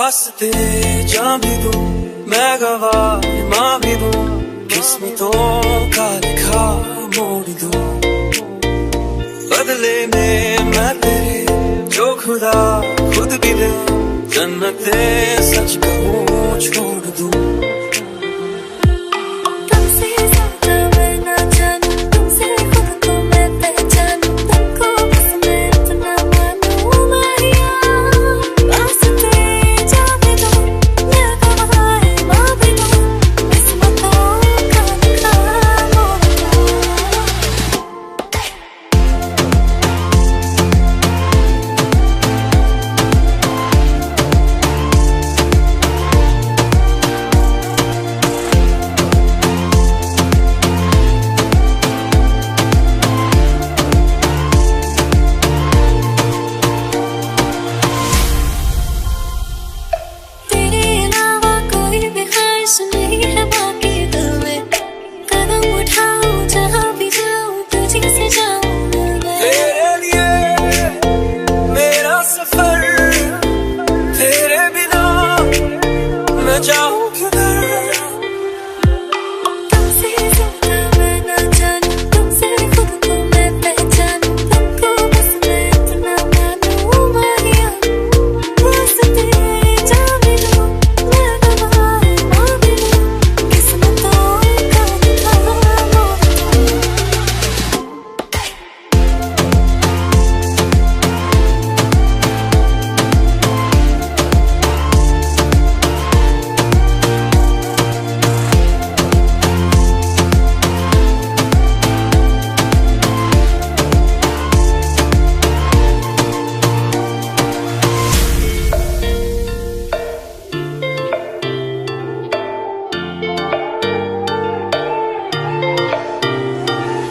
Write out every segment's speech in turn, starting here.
वास्ते जान भी दूं, मैं गवाह मां भी दूं, किस्मतों का लिखा मोड़ दूं। बदले में मैं तेरे जो खुदा खुद भी दे, जन्नते सच कहूँ छोड़ दूं।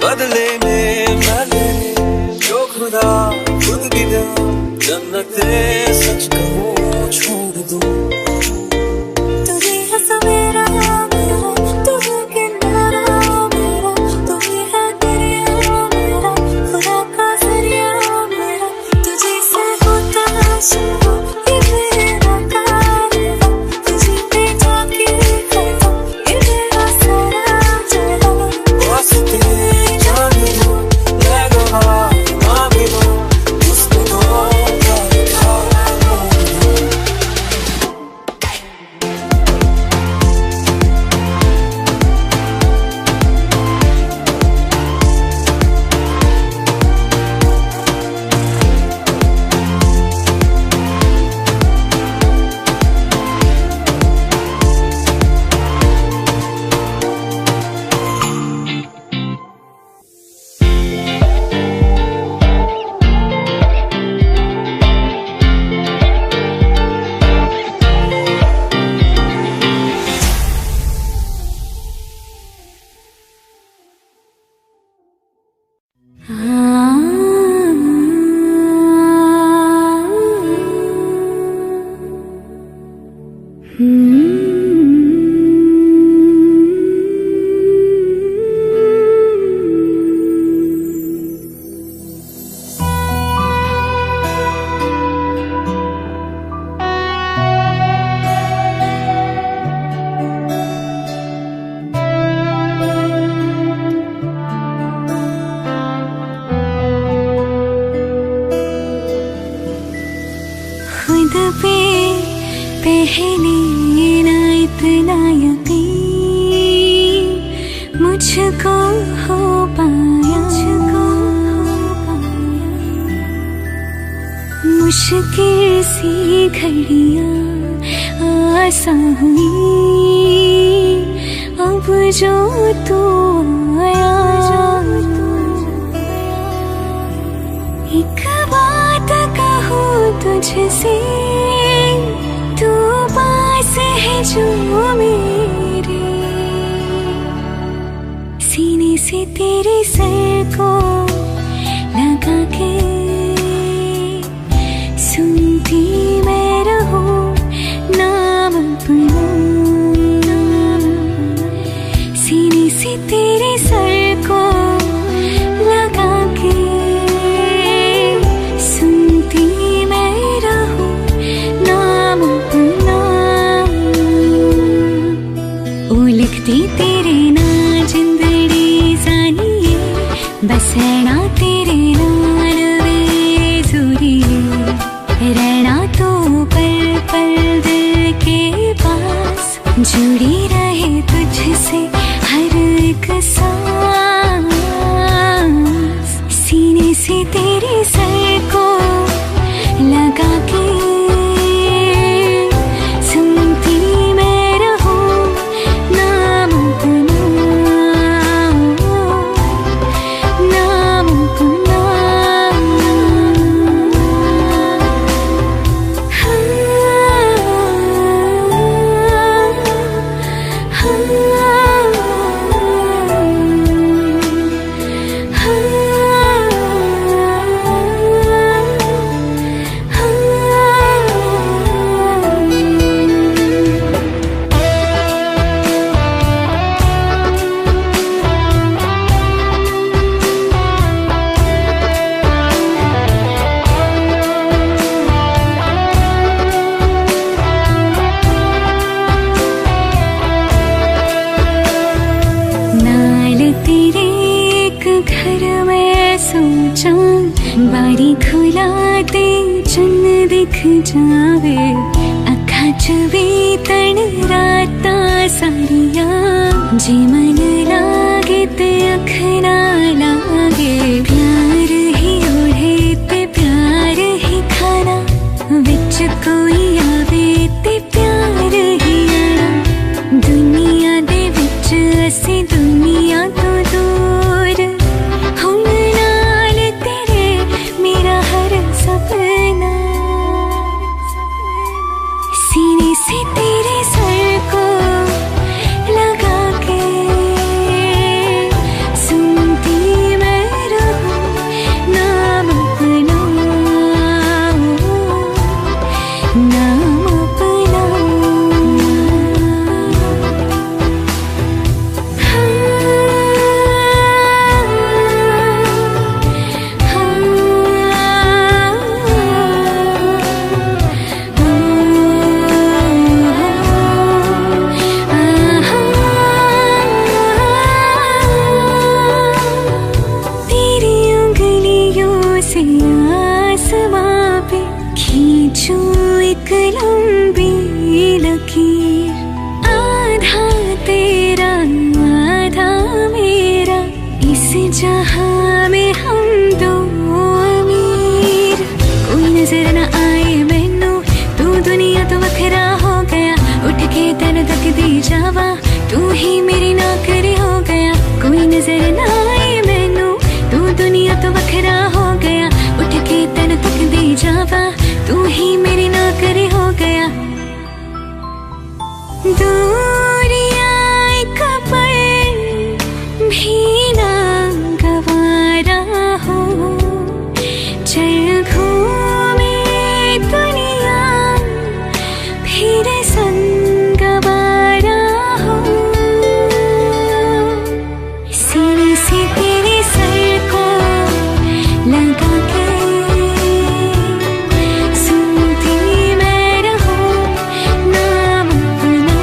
बदले में मैं तेरे जो खुदा खुद भी दे, जन्नते सच कहूँ छोड़ दूं। खुद पे पहले ना इतना यकीन मुझको हो पाया, मुश्किल सी घड़ियां आसान हुई अब जो तू आया। एक बात कहूँ तुझसे, तू पास है जो मेरे, सीने से तेरे सर को लगा के सुनती मैं रहूं नाम अपना, सीने से तेरे सर को लगा के सुनती मैं रहूं नाम अपना। रहना तेरे नाल वे ज़रूरी, रहना तो पल पल दिल के पास, जुड़ी रहे तुझसे हर एक सांस। सीने से तेरे सर को लगा के सुनती मैं रहूं नाम अपना, नाम अपना। सोचा बारी खुला दे चन्न दिख जावे, अखा च भी तन राता सारिया, जे मन लागे ते अख ना लागे, प्यार ही ओढ़े ते प्यार ही खाना, विच कोई आवे ते प्यार ही आना, दुनिया दे विच असी दुनिया तो दूर, हुण नाल तेरे मेरा हर सपना। सीने से तेरे सर को लगा के सुनती मैं रहूं नाम अपना, नाम अपना। तेरी उंगलियों से आसमां पे खींचूं एक लंबी लकीर, आधा तेरा आधा मेरा, इस जहां में हम दो अमीर। कोई नजर न आए मैनू, तू दुनिया तो वखरा हो गया, उठ के तन तक दी जावा, तू ही मेरी नौकरी हो गया। कोई नजर न आए मैनू, तू दुनिया तो वखरा हो गया, उठ के तन तक दी जावा, तू ही मेरी नौकरी हो गया। दूरियां एक पल भी ना गवारा हो, चल घूमे दुनिया फिर संग गवारा हो। सीने से तेरे सर को लगा के सुनती मैं रहूं नाम अपना,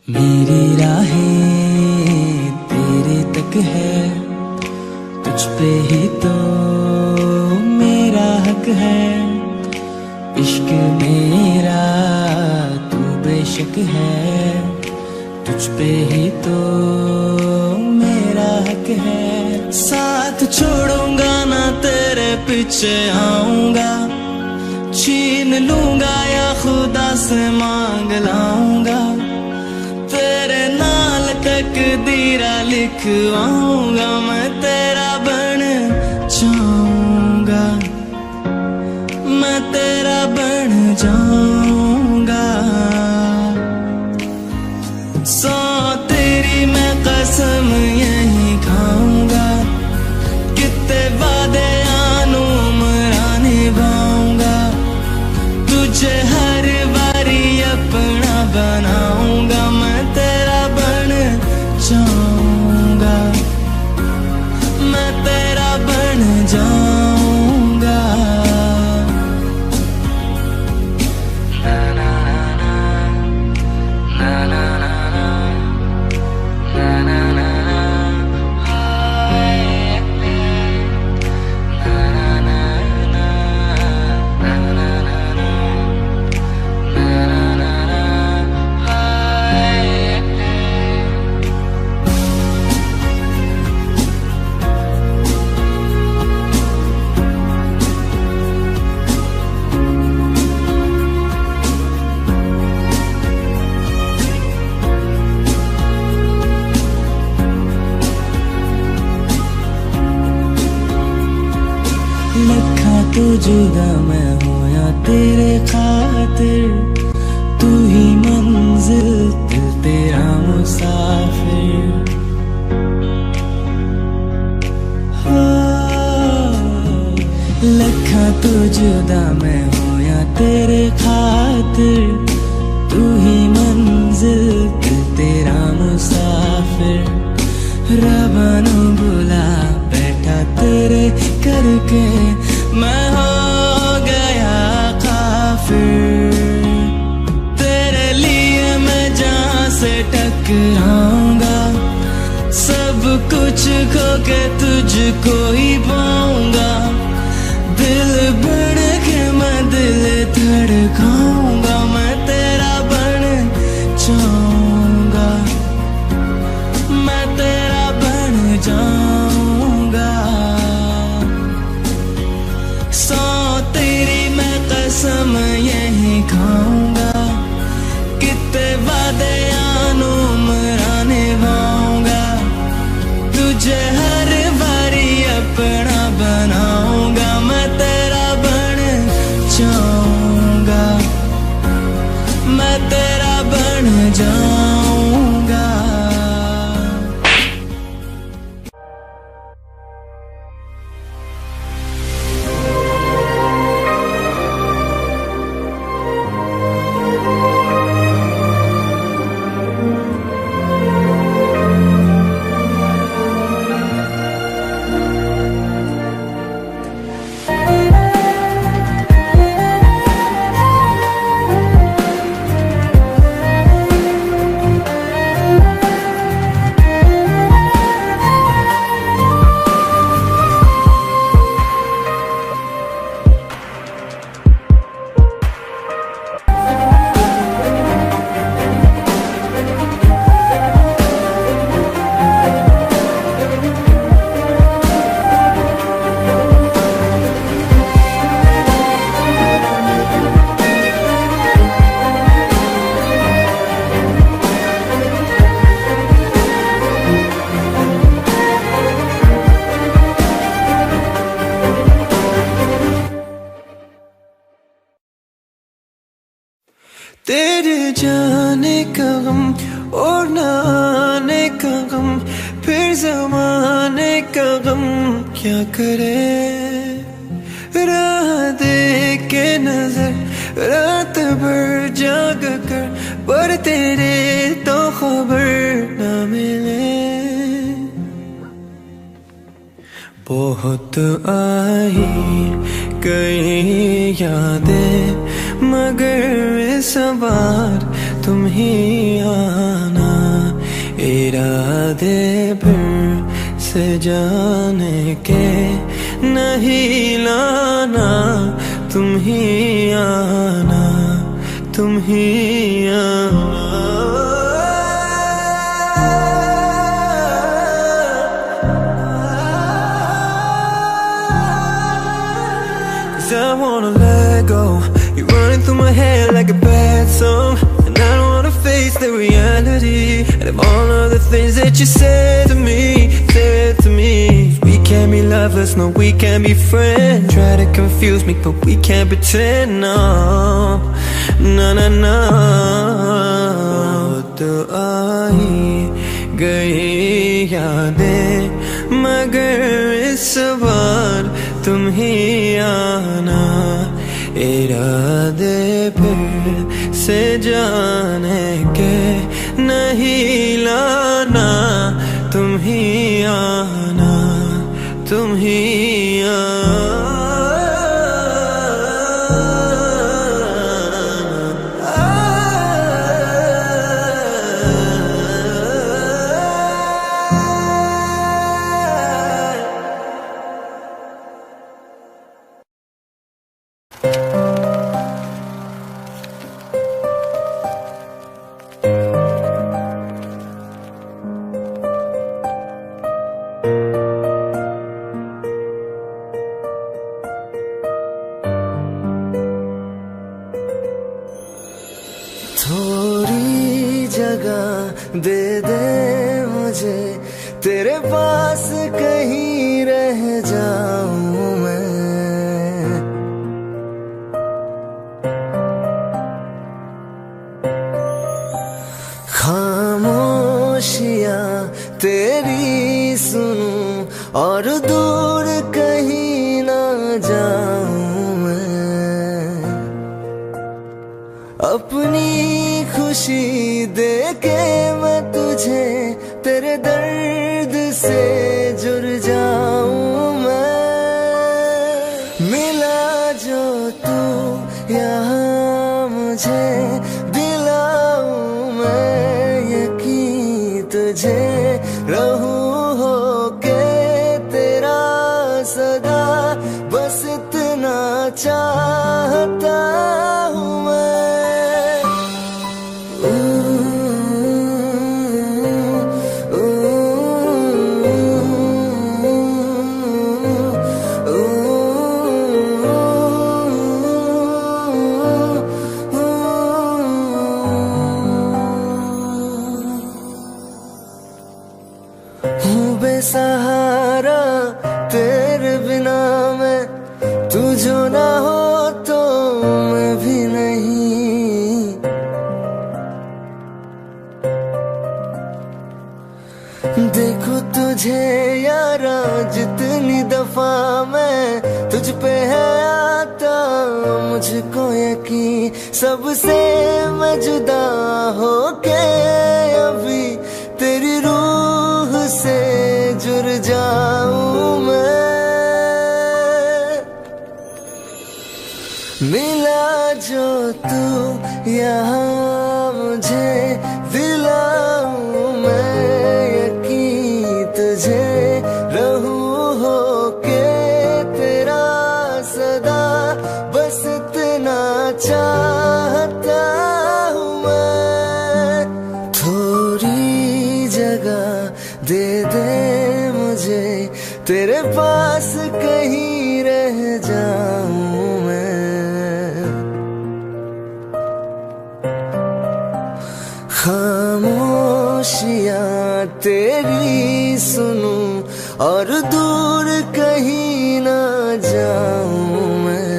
मेरी राहें तेरे तक है, तुझ पे ही तो मेरा हक है। इश्क मेरा तू बेशक है, तुझ पे ही तो मेरा हक है। साथ छोड़ूंगा ना तेरे पीछे आऊंगा, छीन लूंगा या खुदा से मांग लाऊंगा। तेरे नाल तकदीरा लिखवाऊंगा, मैं तेरा बन जाऊंगा, मैं तेरा बन जाऊंगा। सौ तेरी मैं कसम यही खाऊंगा, कितने वादे आनू मरा निभाऊंगा। तुझे हर बारी अपना बनाऊंगा, मैं तेरा बन जाऊंगा, मैं तेरा बन जाऊंगा। ना ना ना ना ना ना ना ना ना लिखा तो जुदा मैं हूँ या तेरे खातिर, तू ही मंजिल दिल तेरा मुसाफिर। लिखा तो जुदा मैं हूँ या तेरे खातिर, तू ही मंजिल दिल तेरा मुसाफिर। रबानो बुला बैठा तेरे करके, मैं हो गया काफिर। तेरे लिए मैं जहाँ से टकराऊंगा, सब कुछ खो के तुझको ही पाऊंगा। दिल बन के मैं दिल धड़काऊंगा, मैं तेरा बन जाऊंगा, मैं तेरा बन जाऊंगा। सौ तेरी मैं कसम यही खाऊंगा, कितने वादे आनू मरा निभाऊंगा। तुझे हर बारी अपना बनाऊंगा, मैं तेरा बन जाऊंगा, मैं तेरा बन जाऊंगा। तेरे जाने का गम और न आने का गम, फिर ज़माने का गम क्या करे। राह देख के नजर रात भर जाग कर, पर तेरे तो खबर न मिले। बहुत आई कई यादें, मगर इस बार तुम ही आना। इरादे फिर से जाने के नहीं लाना, तुम ही आना, तुम ही आना। 'Cause I wanna let go, you're running through my head like a bad song, and I don't wanna face the reality and of all of the things that you said to me, said to me. We can't be lovers, no, we can't be friends. Try to confuse me, but we can't pretend, no, no, no, no. तो आई गई यादें, मगर इस बार तुम ही आना, इरादे फिर से जाने के नहीं लाना, तुम ही आना, तुम ही आना। थोड़ी जगह दे दे मुझे, तेरे पास कहीं रह जाऊं मैं। खामोशियां तेरी सुनूं और दूर कहीं ना जाऊं मैं। अपनी खुशी दे के मैं तुझे तेरे दर्द से जुड़ जाऊं मैं। मिला जो तू यहाँ मुझे, दिलाऊं मैं यकीन तुझे, रहूं होके तेरा सदा, बस इतना चाहता हूँ मैं। बेसहारा तेरे बिना मैं, तू जो ना हो तो मैं भी नहीं। देखो तुझे यारा जितनी दफा मैं तुझ पे है आता, मुझको यकीन सबसे मैं जुदा होके अभी तेरी रूह से जुड़ जाऊं मैं। मिला जो तू यहाँ मुझे, दिलाऊं मैं यकीन तुझे, रहूं होके तेरा सदा, बस इतना चाहता हूँ मैं। थोड़ी जगह दे दे मुझे, तेरे पास कहीं रह जाऊं मैं। खामोशियां तेरी सुनूं और दूर कहीं ना जाऊं मैं।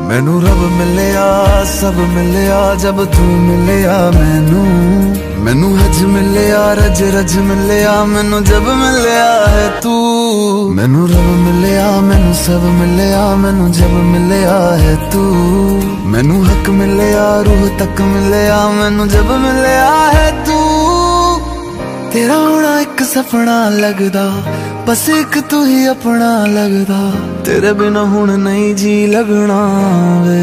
मैनू रब मिलिया सब मिलिया जब तू मिलिया मैनू हज मिलिया रज रज मिलिया मैनू जब मिलिया है तू। मैनू रब मिलिया मैनू सब मिलिया मैनू जब मिलिया है तू। मैनू हक मिलिया रूह तक मिलिया मैनू जब मिलिया है तू। तेरा होना एक सपना लगदा बस एक तू ही अपना लगदा। तेरे बिना हुण नहीं जी लगना वे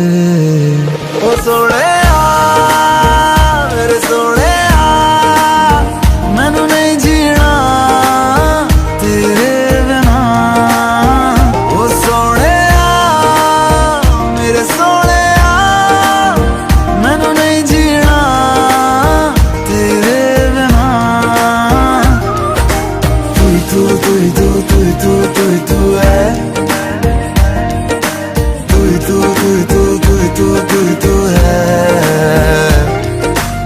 ओ सोहणिया मेरे सोहणिया मैनू नहीं जीना तेरे बिना। ओ सोहणिया मेरे सोहणिया मैनू नहीं जीना तेरे बिना। तू तू तू तू तू तू तू है तू है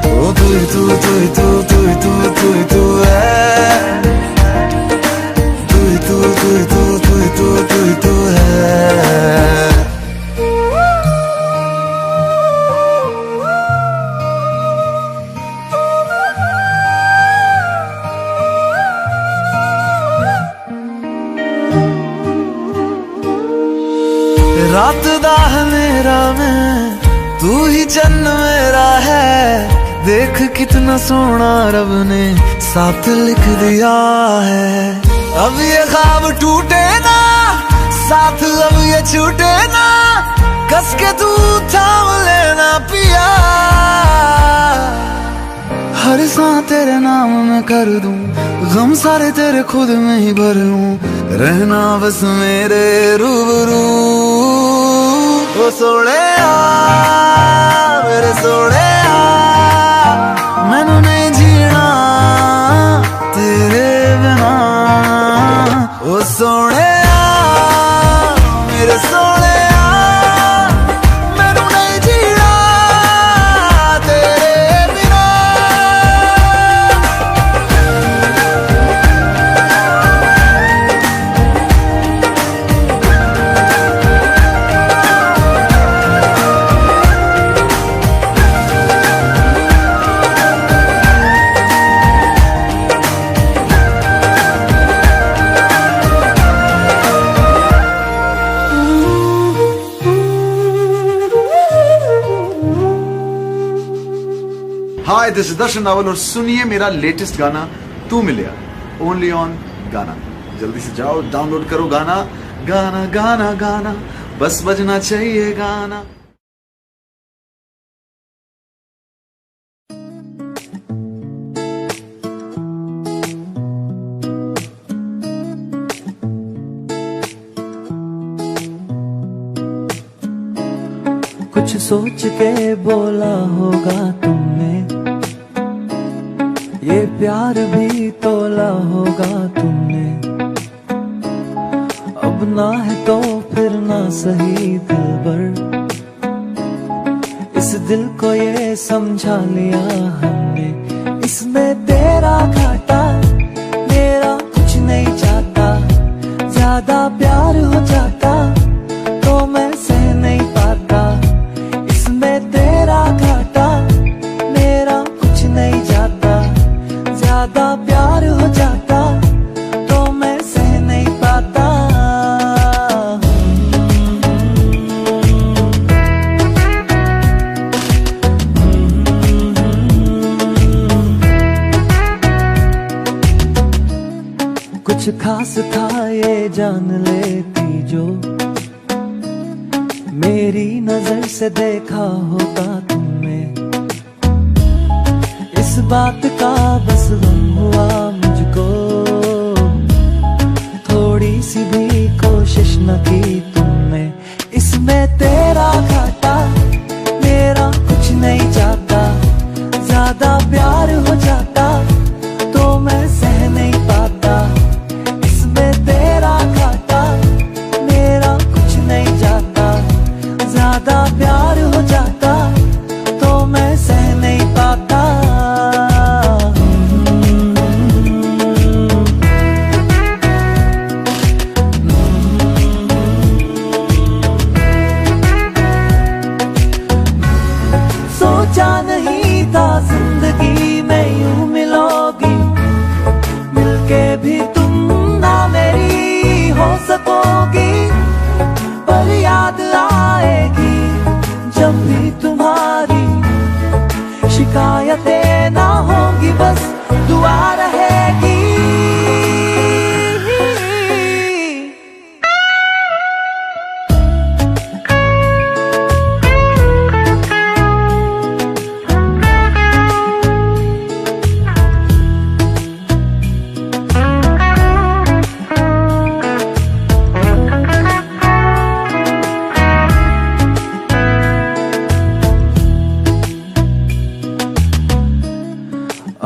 ओ तू है तू है। रात दा मेरा मैं तू ही जन्म मेरा है। देख कितना सोना रब ने साथ लिख दिया है। अब ये ख्वाब टूटे ना साथ अब ये छूटे ना। कस के तू थाम लेना पिया। हर सांस तेरे नाम में कर दूं गम सारे तेरे खुद में ही भर लूं। रहना बस मेरे रूबरू ओ सोहणिया मेरे सोहणिया मैनू नहीं जीना तेरे बिना। ओ सोहणिया मेरे सोहणिया मैनू नहीं जीना तेरे बिना। हाय दिस इज दर्शन रावल और सुनिए मेरा लेटेस्ट गाना तू मिलिया ओनली ऑन गाना। जल्दी से जाओ डाउनलोड करो गाना गाना गाना गाना बस बजना चाहिए गाना। कुछ सोच के बोला होगा तुमने ये प्यार भी तोला होगा तुमने। अब ना है तो फिर ना सही दिलबर। इस दिल को ये समझा लिया हमने। इसमें तेरा घाटा मेरा कुछ नहीं चाहता। ज्यादा प्यार हो जाता तो मैं सह नहीं पाता। इसमें तेरा घाटा मेरा कुछ नहीं जाता। ज्यादा प्यार हो जाता तो मैं सह नहीं पाता। कुछ खास था ये जान लेती जो मेरी नजर से देखा होता तुमने। इस बात का बस गम हुआ मुझको। थोड़ी सी भी कोशिश न की तुमने। इसमें तेरा घाटा मेरा कुछ नहीं जाता। ज्यादा प्यार हो जाता तो मैं सह नहीं पाता। इसमें तेरा घाटा मेरा कुछ नहीं जाता। ज्यादा प्यार हो जाता तो मैं सह नहीं पाता।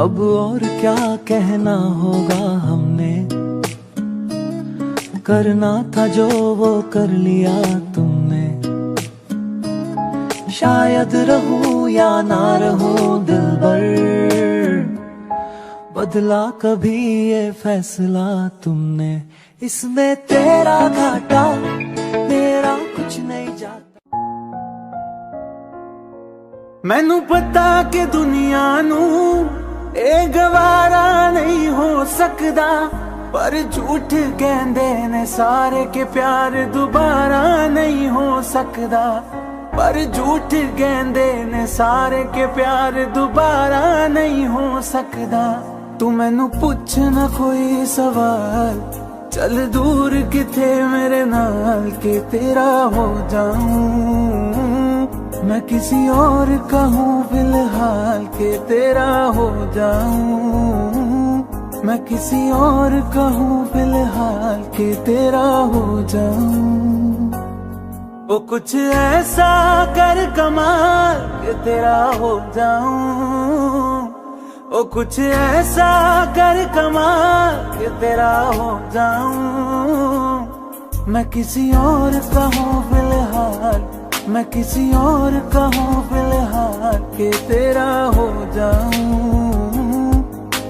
अब और क्या कहना होगा हमने, करना था जो वो कर लिया तुमने। शायद रहूं या ना रहूं दिलबर, बदला कभी ये फैसला तुमने। इसमें तेरा घाटा मेरा कुछ नहीं जाता। मैनू पता कि दुनिया नू ए गवारा नहीं हो सकदा, पर झूठ कहंदे ने सारे के प्यार दोबारा नहीं हो सकदा। पर झूठ कहंदे ने सारे के प्यार दोबारा नहीं हो सकदा। तू मैनू पुछ ना कोई सवाल, चल दूर किथे मेरे नाल के तेरा हो जाऊं। मैं किसी और का हूँ फिलहाल के तेरा हो जाऊं। मैं किसी और का हूँ फिलहाल के तेरा हो जाऊं। वो कुछ ऐसा कर कमाल के तेरा हो जाऊं। वो कुछ ऐसा कर कमाल के तेरा हो जाऊं। मैं किसी और का हूँ फिलहाल, मैं किसी और का हूँ फिलहाल के तेरा हो जाऊं।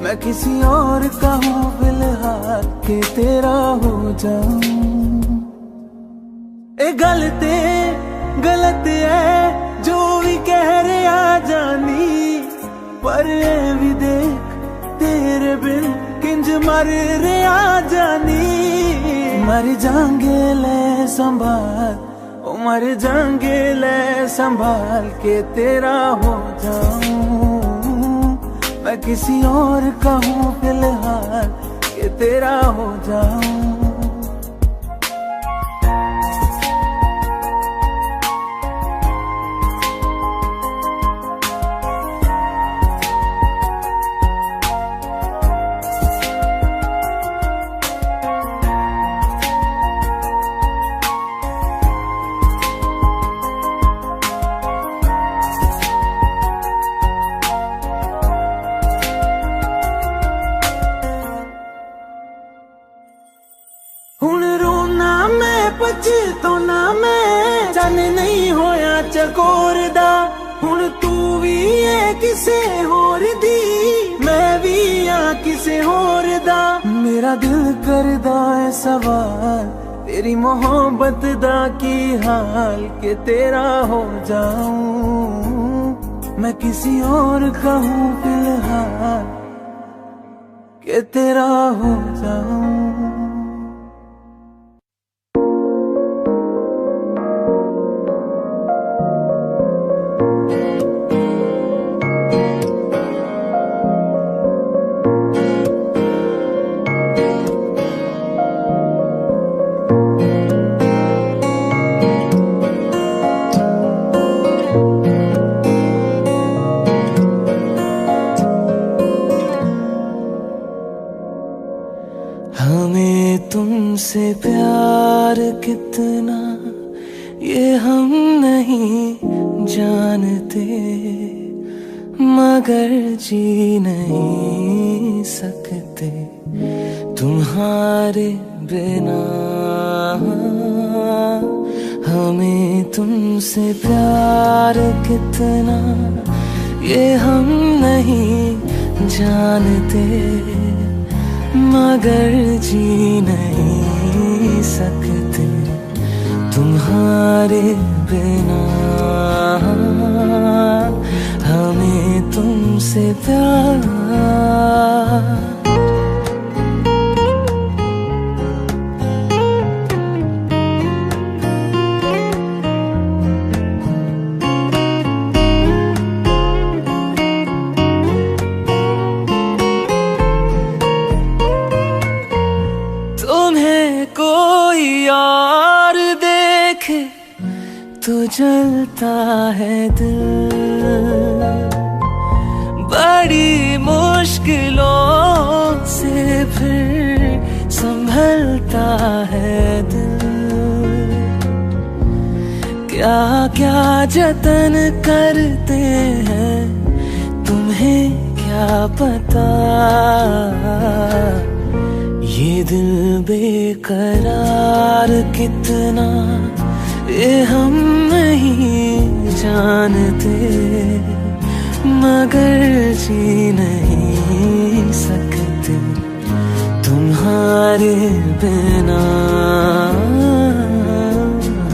मैं किसी और का हूँ फिलहाल के तेरा हो जाऊं। ए गलत है जो भी कह रहे आ जानी, पर ए भी देख तेरे बिन किंज मर रहे आ जानी। मर जाएंगे ले संभाल, ओ मर जाएंगे ले संभाल के तेरा हो जाऊं। मैं किसी और का हूँ फिलहाल के तेरा हो जाऊं। तो ना मैं जाने नहीं होया चकोर दा। हुण तू भी है किसे होर दी, मैं भी आ किसे होर दा। मेरा दिल करदा है सवाल, तेरी मोहब्बत दा की हाल के तेरा हो जाऊं। मैं किसी और का हूँ फिलहाल के तेरा हो जाऊं। हमें तुमसे प्यार कितना ये हम नहीं जानते, मगर जी नहीं सकते तुम्हारे बिना। हमें तुमसे प्यार कितना ये हम नहीं जानते, मगर जी नहीं सकते तुम्हारे बिना। हमें तुमसे प्यार तो जलता है दिल, बड़ी मुश्किलों से फिर संभलता है दिल। क्या क्या जतन करते हैं तुम्हें क्या पता ये दिल बेकरार कितना, ये हम नहीं जानते, मगर जी नहीं सकते तुम्हारे बिना,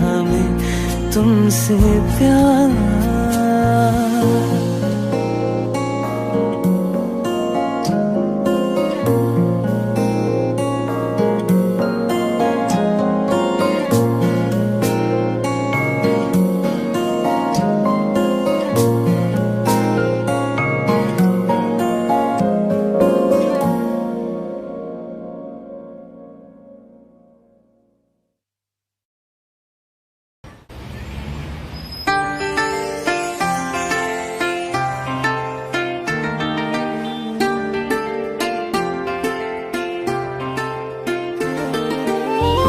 हमें तुमसे प्यार।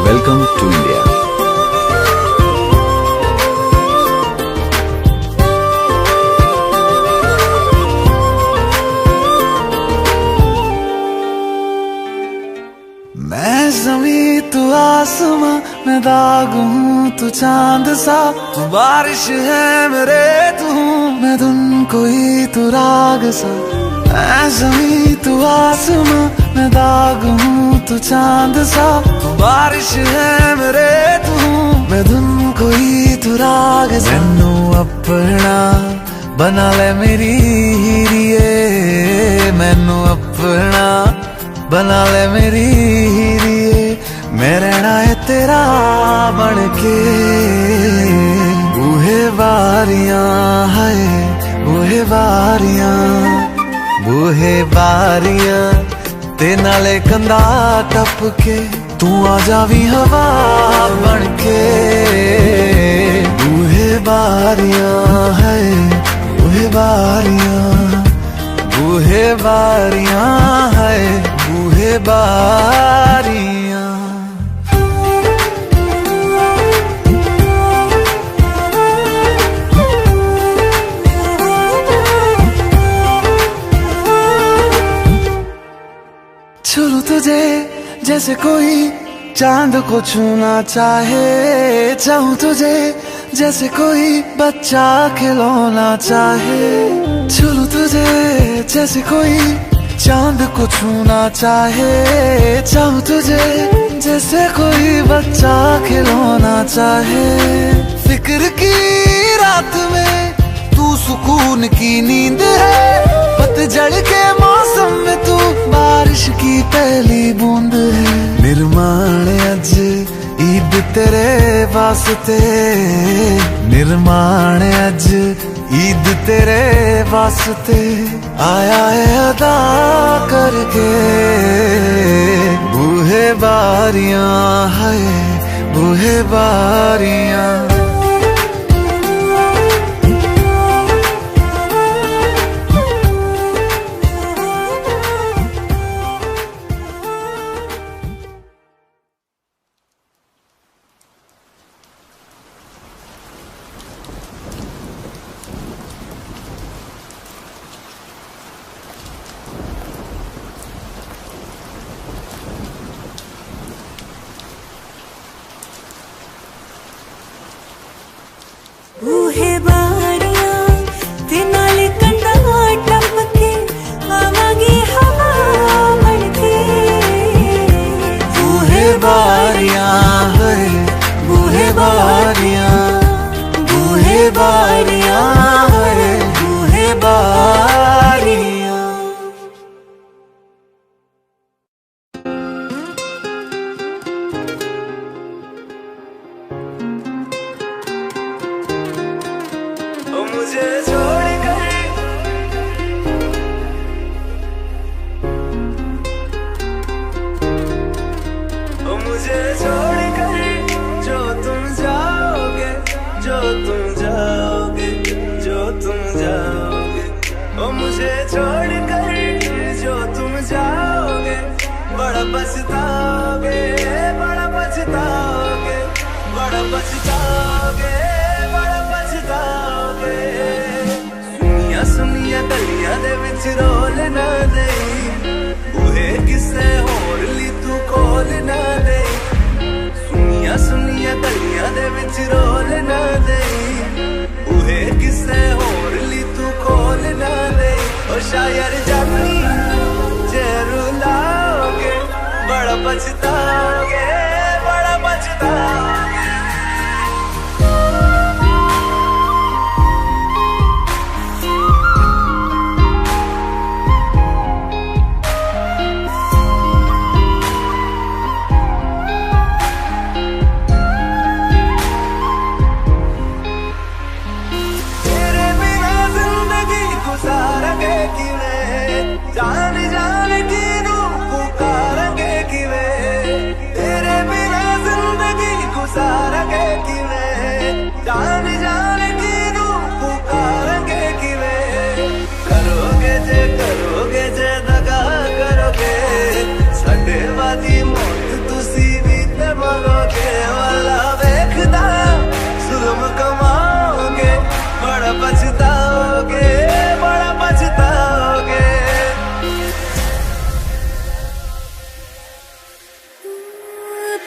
Welcome to India. मैं ज़मीं तू आसमां, मैं दाग हूँ तू चांद सा, तू बारिश है मेरे तू हूँ मैं धुन कोई तू राग सा। मैं ज़मीं तू आसमां, मैं दाग हूँ तू चांद सा, तू बारिश है मेरे तू हूँ मैं धुन कोई तू राग सा। मैनू अपना बना ले मेरी हीरिए, मैनू अपना बना ले मेरी हीरिए, मैं रहना है तेरा बनके। बूहे बारियां है बूहे बारियां, बूहे बारियां ते नाले कंधा टपके, तू आ जावी हवा बनके। बूहे बारियां है बूहे बारियां, बूहे बारियां है बूहे बारियां। छू तुझे जैसे कोई चांद को छूना चाहे, चाहूं तुझे जैसे कोई बच्चा खिलौना चाहे। छू तुझे जैसे कोई चांद को छूना चाहे, चाहूं तुझे जैसे कोई बच्चा खिलौना चाहे। फिक्र की रात में तू सुकून की नींद है, पतझड़ के मौसम में तू बारिश की पहली बूंद है। निर्माण अज ईद तेरे वास्ते, निर्माण अज ईद तेरे वास्ते, आया है अदा करके। बूहे बारियां है बूहे बारियां, बूहे बारियां ते नाले कंधा टपके, आवागी हवा बनके। बूहे बारियां है बूहे बारियां, बूहे बारियां है बूहे बारियां। मुझे छोड़कर मुझे छोड़कर जो तुम जाओगे, जो तुम जाओगे, जो तुम जाओगे। ओ मुझे छोड़कर जो तुम जाओगे, बड़ा पछताओगे, बड़ा पछताओगे, बड़ा पछताओगे, बड़ा पछताओगे। सुनिया सुनिया गलियां दे विच विच रोल ना देई, बूहे किसे होर ली तू खोल ना देई, सुनिया सुनिया गलियां दे विच रोल ना देई, बूहे किसे होर ली तू खोल ना देई। ओ शायर जानी जे रुलाओगे बड़ा पछताओगे, बड़ा पछताओगे। जान जान की पुकारेंगे किवें, तेरे बिना जिंदगी गुजारेंगे किवें, जान जान की पुकारेंगे किवें। करोगे जे दगा करोगे, साडे वाली मौत तुसी भी ते मरोगे। वाला वेखदा जुल्म कमाओगे, बड़ा पछताओगे, बड़ा पछताओगे।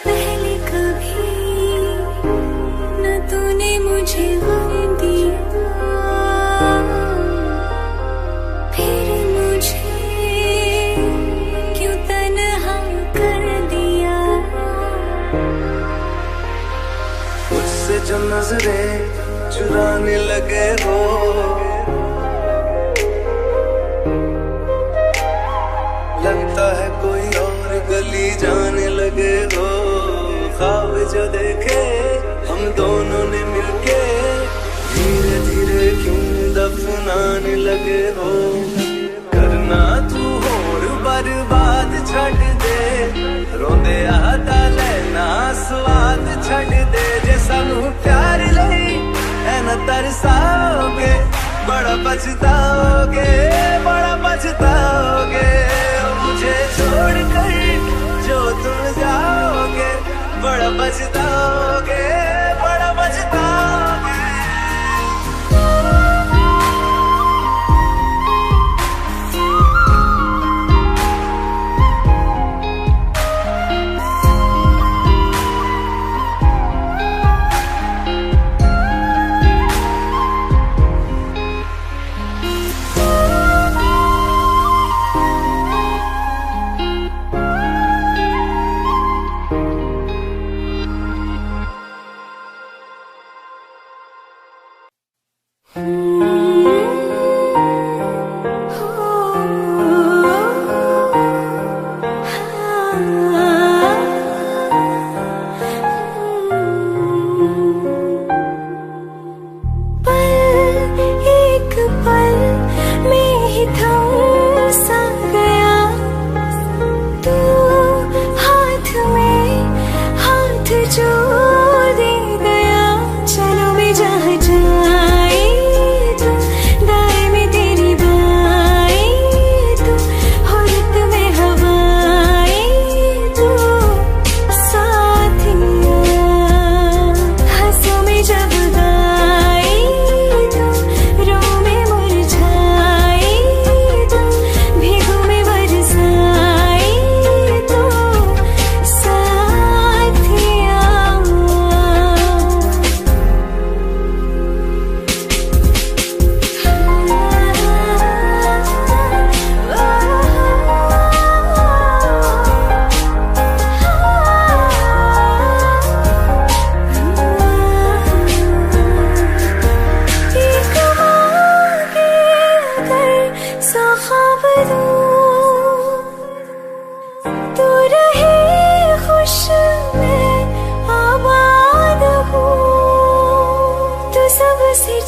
पहले कभी न तूने मुझे गम दिया, फिर मुझे क्यों तन्हा कर दिया। मुझसे जो नजरें चुराने लगे हो, लगता है कोई और गली जाने लगे हो। ख्वाब जो देखे हम दोनों ने मिलके, धीरे धीरे क्यों दफनाने लगे हो। करना तू होर बर्बाद छड़ दे, रोंदे आता लेना स्वाद छड़ दे। जे सानू प्यार लई ऐना तरसाओगे, बड़ा पछताओगे, बड़ा पछताओगे। मुझे छोड़कर जो तुम जाओगे, बड़ा पछताओगे, बड़ा पछताओगे।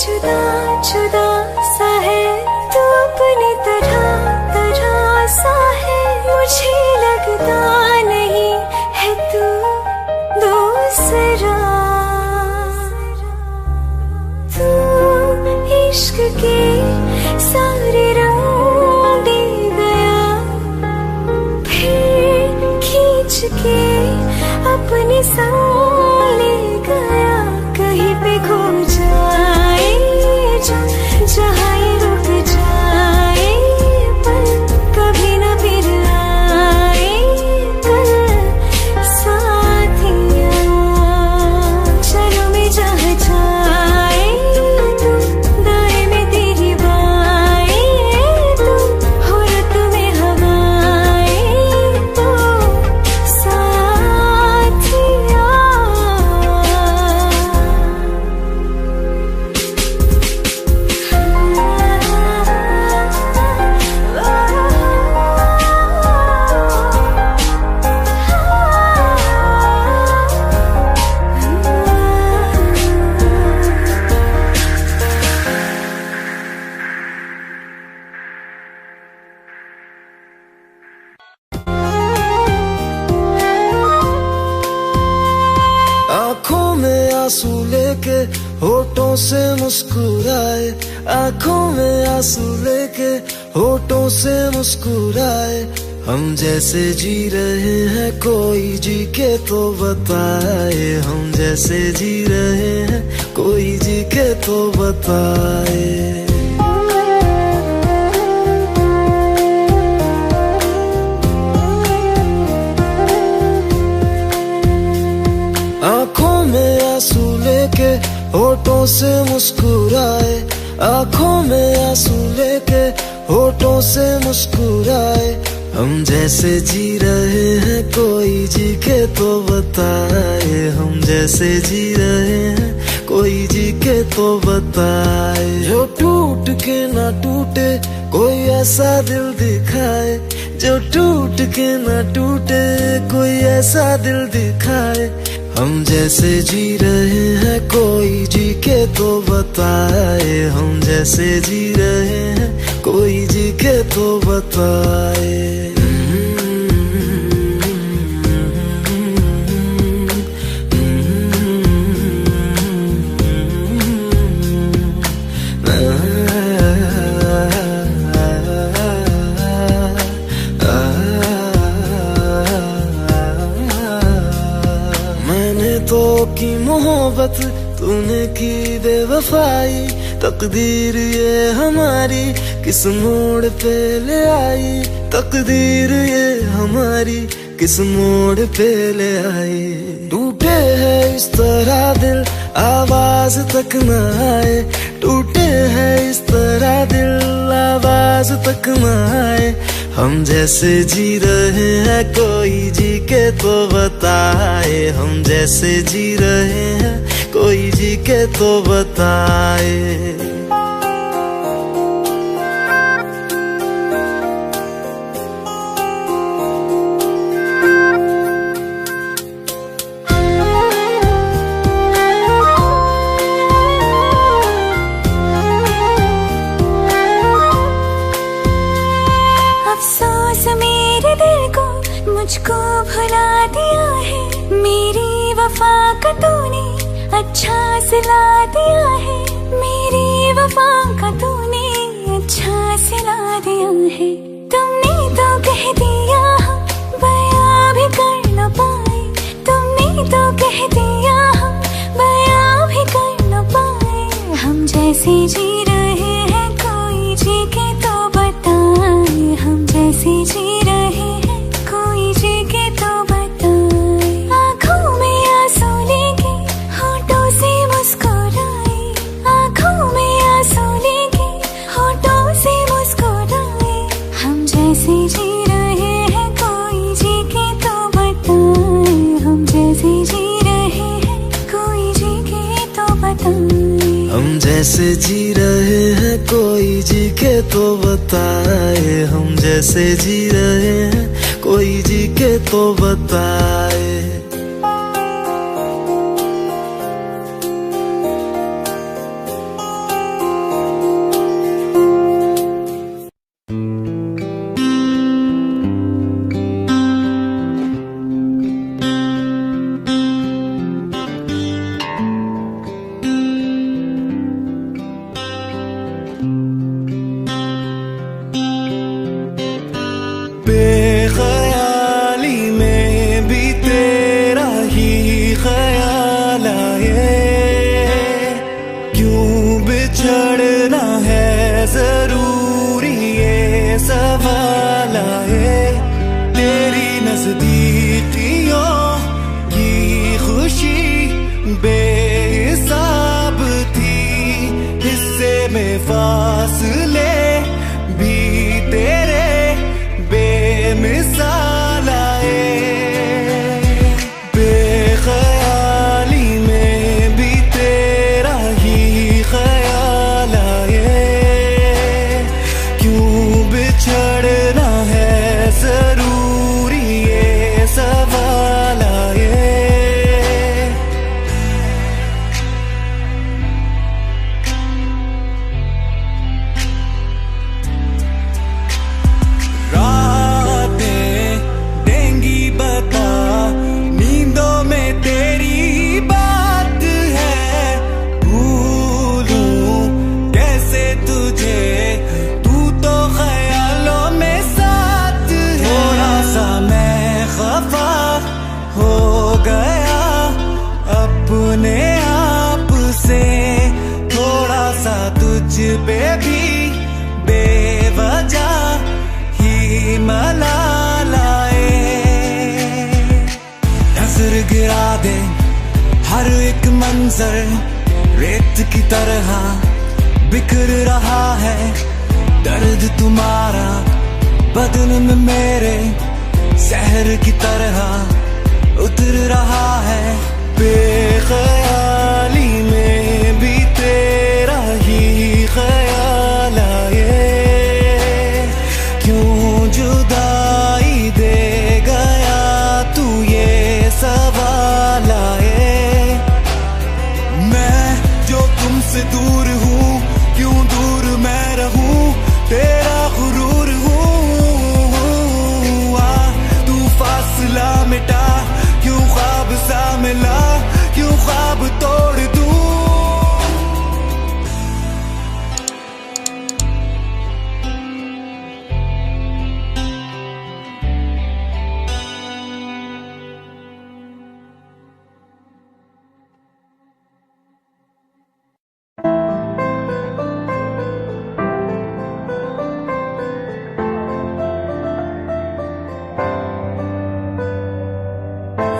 जुदा जुदा सा है तू, अपनी तरह तरह सा है। मुझे लगता नहीं है तू दूसरा, तू इश्क के सारे रंग दे गया, फिर खींच के अपने संग ले गया। कहीं पे खो जाए होठों से मुस्कुराए, आंखों में आंसू लेके होठों से मुस्कुराए। हम जैसे जी रहे हैं कोई जी के तो बताए, हम जैसे जी रहे हैं कोई जी के तो बताए। आंखों में आंसू लेके होठों से मुस्कुराए, आंखों में आंसू लेके होठों से मुस्कुराए। हम जैसे जी रहे हैं कोई जी के तो बताए, हम जैसे जी रहे हैं कोई जी के तो बताए। जो टूट के ना टूटे कोई ऐसा दिल दिखाए, जो टूट के ना टूटे कोई ऐसा दिल दिखाए। हम जैसे जी रहे हैं कोई जी के तो बताए, हम जैसे जी रहे हैं कोई जी के तो बताए। की मोहब्बत तूने की बेवफाई, तकदीर ये हमारी किस मोड़ पे ले आई, तकदीर ये हमारी किस मोड़ पे ले आई। टूटे है इस तरह दिल आवाज तक न आए, टूटे है इस तरह दिल आवाज तक न आए। हम जैसे जी रहे हैं कोई जी के तो बताए, हम जैसे जी रहे हैं कोई जी के तो बताए। मुझको भुला दिया है, मेरी वफा का तूने अच्छा सिला दिया है, मेरी वफा का तूने अच्छा सिला दिया है। तुमने तो कह दिया हम बयां भी कर न पाए, तुमने तो कह दिया हम बयां भी कर न पाए। हम जैसे जी रहे हैं कोई जी के तो बताए, हम जैसे जी रहे हैं कोई जी के तो बताए। आँखों में आंसू लेके होठों से मुस्कुराए, आँखों में आंसू लेके होठों से मुस्कुराए। हम जैसे जी रहे हैं कोई जी के तो बताए, हम जैसे जी रहे हैं कोई जी के तो बताए। हम जैसे जी रहे हैं कोई जी के तो बताए, हम जैसे जी रहे हैं कोई जी के तो बताए। मला लाए। नजर गिरा दे हर एक मंजर रेत की तरह बिखर रहा है। दर्द तुम्हारा बदन में मेरे शहर की तरह उतर रहा है। बेख्याली में भी तेरा ही ख्याल आए। क्यों जुदाई दे गया तू ये सवाल आए। मैं जो तुमसे दूर हूँ क्यों दूर मैं रहूं तेरा गुरूर हूँ। तू फासला मिटा क्यों ख्वाब सा मिला क्यों ख्वाब तोड़ दूं।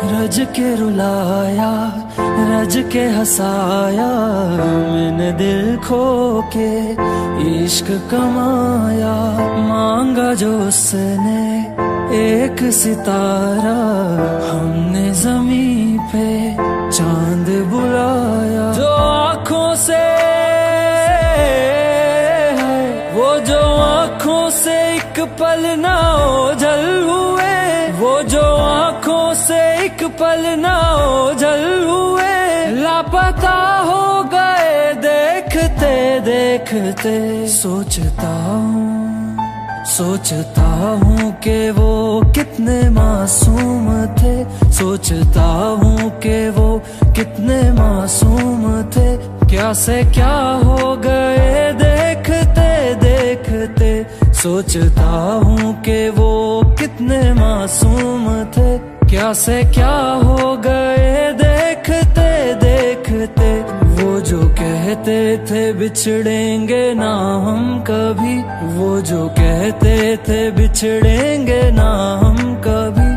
रज के रुलाया रज के हंसाया मैंने दिल खो के इश्क कमाया। मांगा जो उसने एक सितारा हमने जमीन पे चांद बुलाया। जो आँखों से वो जो आँखों से एक पल ना ओझल हुए। वो जो आँखों से एक पल ना ओझल हुए। लापता हो गए देखते देखते। सोचता हूँ कि वो कितने मासूम थे। सोचता हूँ कि वो कितने मासूम थे। क्या से क्या हो गए देखते देखते। सोचता हूँ कि वो कितने मासूम थे। क्या से क्या हो गए देखते देखते। वो जो कहते थे बिछड़ेंगे ना हम कभी। वो जो कहते थे बिछड़ेंगे ना हम कभी।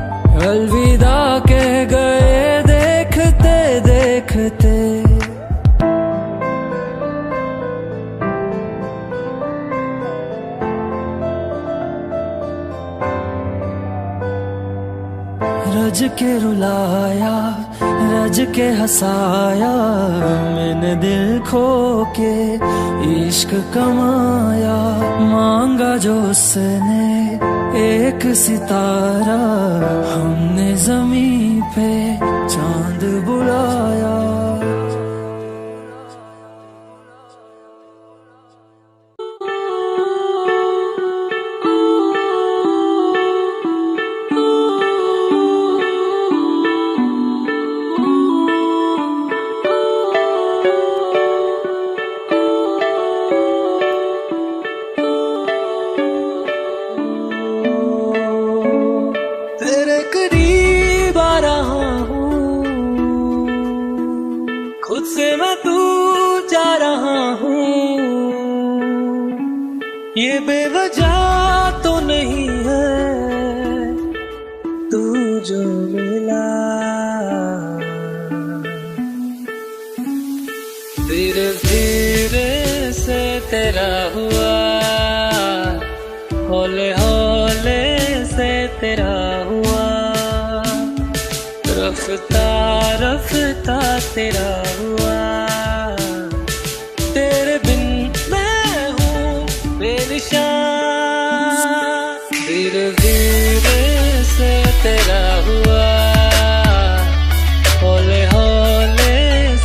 अलविदा कह गए देखते देखते। रज के रुलाया रज के हंसाया मैंने दिल खो के इश्क कमाया। मांगा जो उसने एक सितारा हमने जमीन पे चांद बुलाया। ये बेवजह तो नहीं है तू जो मिला। धीरे धीरे से तेरा हुआ हौले हौले से तेरा हुआ। रफ्ता रफ्ता तेरा हुआ। तेरे बिन मैं हूँ बेनिशान। धीरे धीरे से तेरा हुआ हौले हौले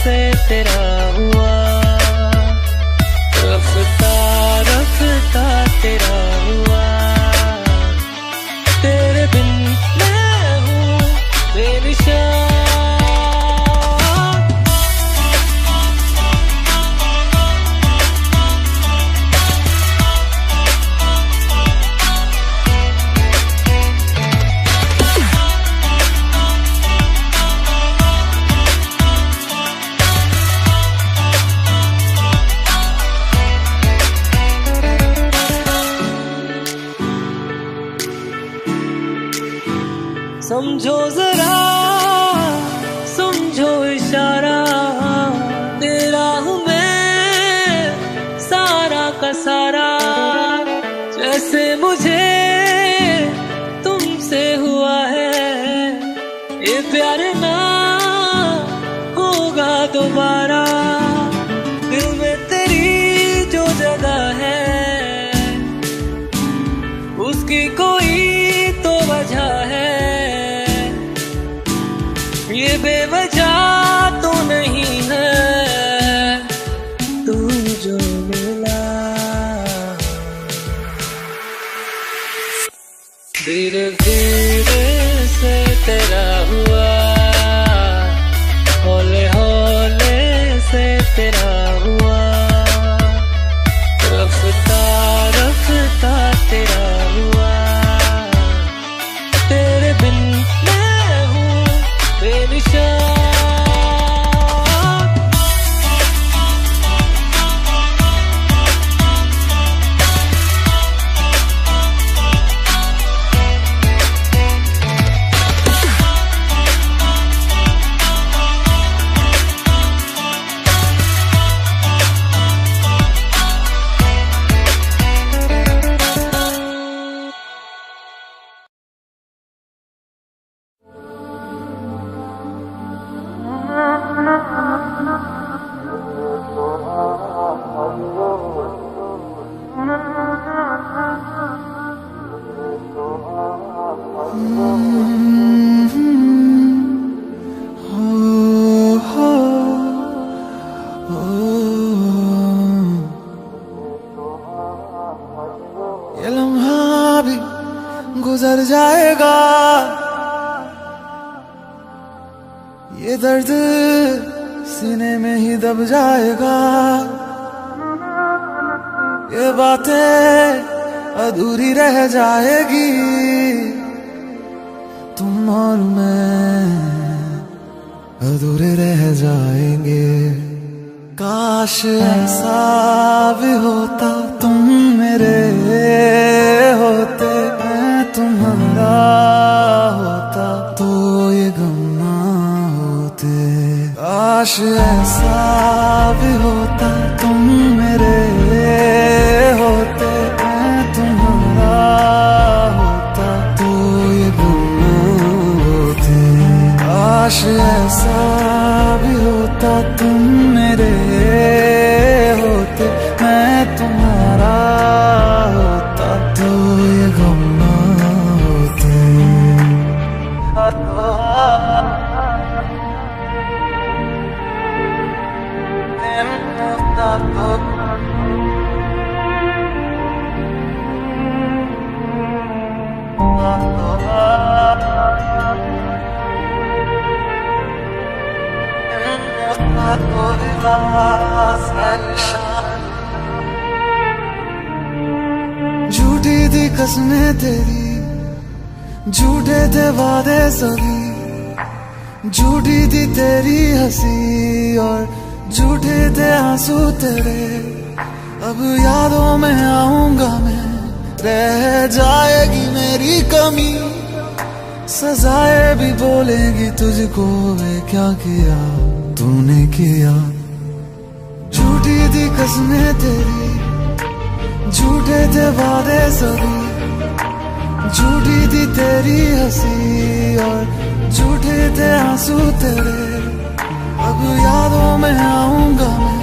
से तेरा हुआ। रफ्ता रफ्ता तेरा हुआ। तेरे बिन मैं हूँ बेनिशान। समझो जरा, समझो इशारा, तेरा हूँ मैं सारा का सारा। जैसे मुझे तुमसे हुआ है ये प्यार ना होगा दोबारा। दिल में तेरी जो जगह है उसकी कोई तो वजह है, ये बेवजह तो नहीं है। तू जो मिला धीरे धीरे से तेरा हुआ, हौले हौले से तेरा हुआ, रफ्ता रफ्ता तेरा हुआ। तेरे बिन मैं हूँ बेनिशान। ये लम्हा भी गुजर जाएगा, ये दर्द सीने में ही दब जाएगा। ये बातें अधूरी रह जाएगी, तुम और मैं अधूरे रह जाएंगे। काश ऐसा भी होता तुम मेरे होते, मैं तुम्हारा होता तो ये गम ना होते। काश ऐसा भी होता तुम मेरे होते, मैं तुम्हारा होता तो ये गम ना होते। काश ऐसा भी होता तुम मेरे होते, मैं तुम्हारा होता तो ये गम ना होते। झूठी थी कसमें तेरी, झूठे थे वादे सभी, झूठी थी तेरी हंसी और झूठे थे आंसू तेरे। अब यादों में आऊंगा मैं, रह जाएगी मेरी कमी, सजाएं भी बोलेगी तुझको, वे क्या किया तूने किया। झूठी थी कसमें तेरी, झूठे थे वादे सभी, झूठी थी तेरी हंसी और झूठे थे आंसू तेरे। अब यादों में आऊंगा मैं,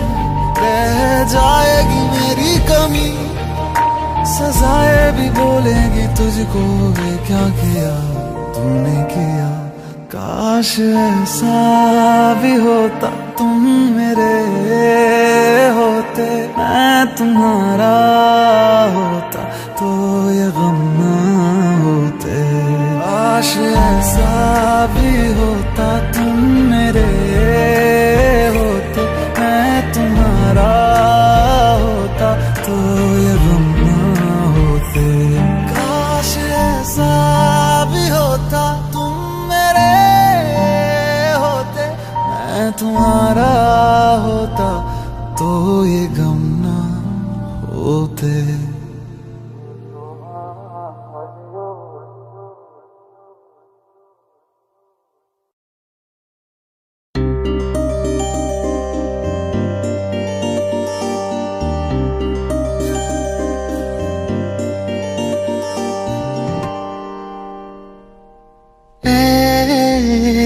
रह जाएगी मेरी कमी, सजाएं भी बोलेगी तुझको, वे क्या किया तूने किया। काश ऐसा भी होता तुम मेरे होते, मैं तुम्हारा होता तो ये गम ना होते। काश ऐसा भी होता तुम मेरे होते, मैं तुम्हारा होता तो ये गम ना होते। काश ऐसा भी होता तुम मेरे होते, मैं तुम्हारा होता तो ये गम ना होते।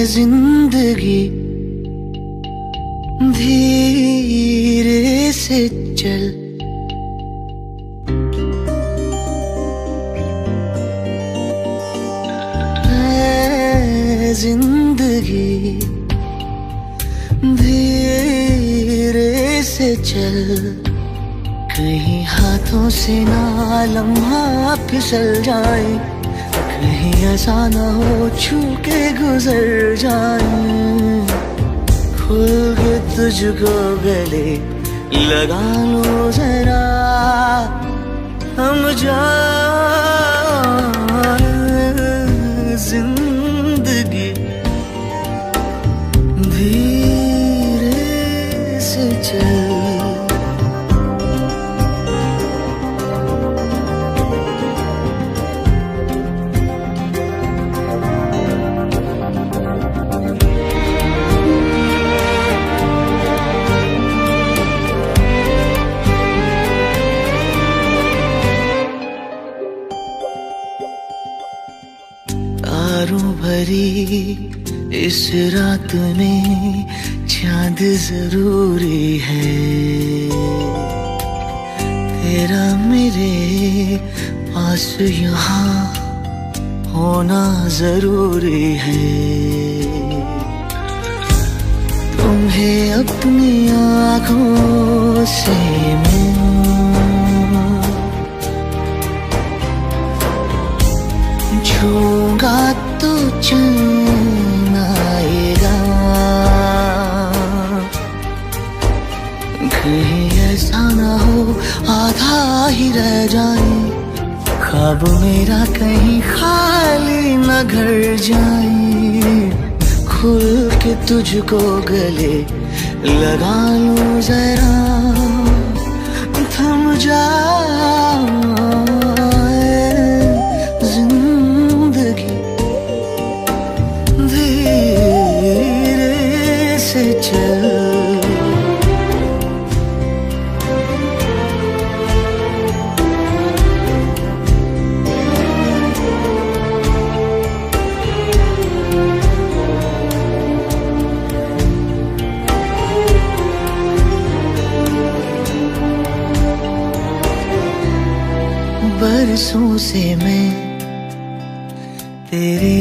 जिंदगी धीरे से चल, जिंदगी धीरे से चल, कहीं हाथों से ना लम्हा फिसल जाए, कहीं ऐसा ना हो छू के गुजर जाए। खुल के तुझको गले लगा लो जरा, हम जान जिंदगी धीरे से चल। तारों भरी इस रात में चांद जरूरी है, तेरा मेरे पास यहाँ होना जरूरी है। तुम्हें अपनी आँखों से मैं छूंगा तो चैन आएगा, कहीं ऐसा ना हो आधा ही रह जाए, ख्वाब मेरा कहीं खाली न घर जाए। खुल के तुझको गले लगा लो जरा, थम जा जिंदगी धीरे से चल। बरसों से मैं तेरे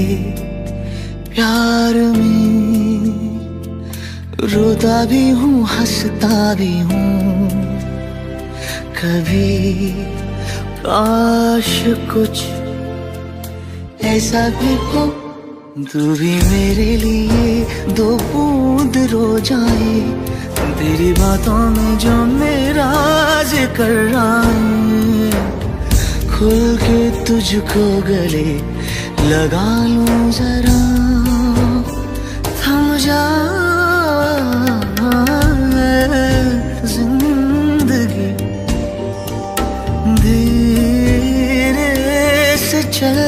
प्यार में रोता भी हूँ हंसता भी हूँ, कभी काश कुछ ऐसा भी हो तू भी मेरे लिए दो बूंद रो जाए, तेरी बातों में जो मेरा जिक्र आए। खुल के तुझको गले लगा लो जरा, थम जा जिंदगी धीरे से चल।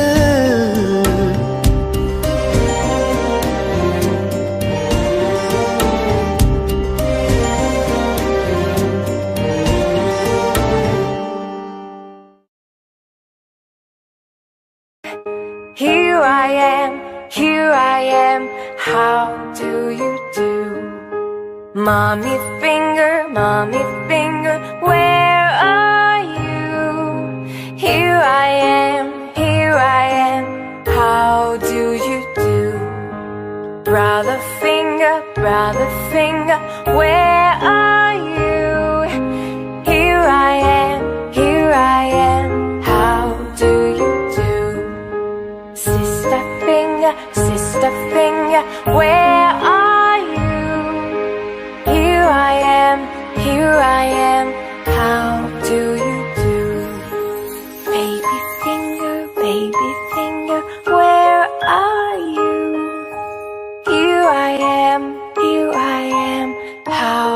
Here I am, how do you do? Mommy finger, where are you? Here I am, how do you do? Brother finger, where are you? Here I am, how do you do? Sister finger, where are you? Here I am, how do you do? Baby finger, where are you? Here I am, how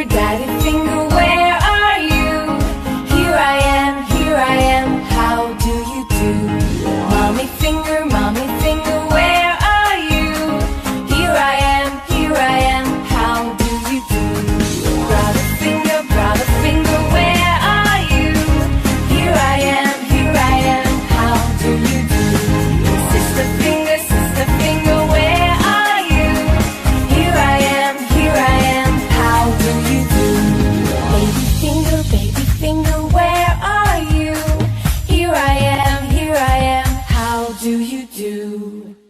finger, daddy finger, where are you? Here I am, how do you do? Mommy finger, where are you? Here I am, how do you do? Brother finger, where are you? Here I am, how do you do? Sister finger, where are you? Here I am, how do you do? Baby finger, where are you? Here I am, how do you do?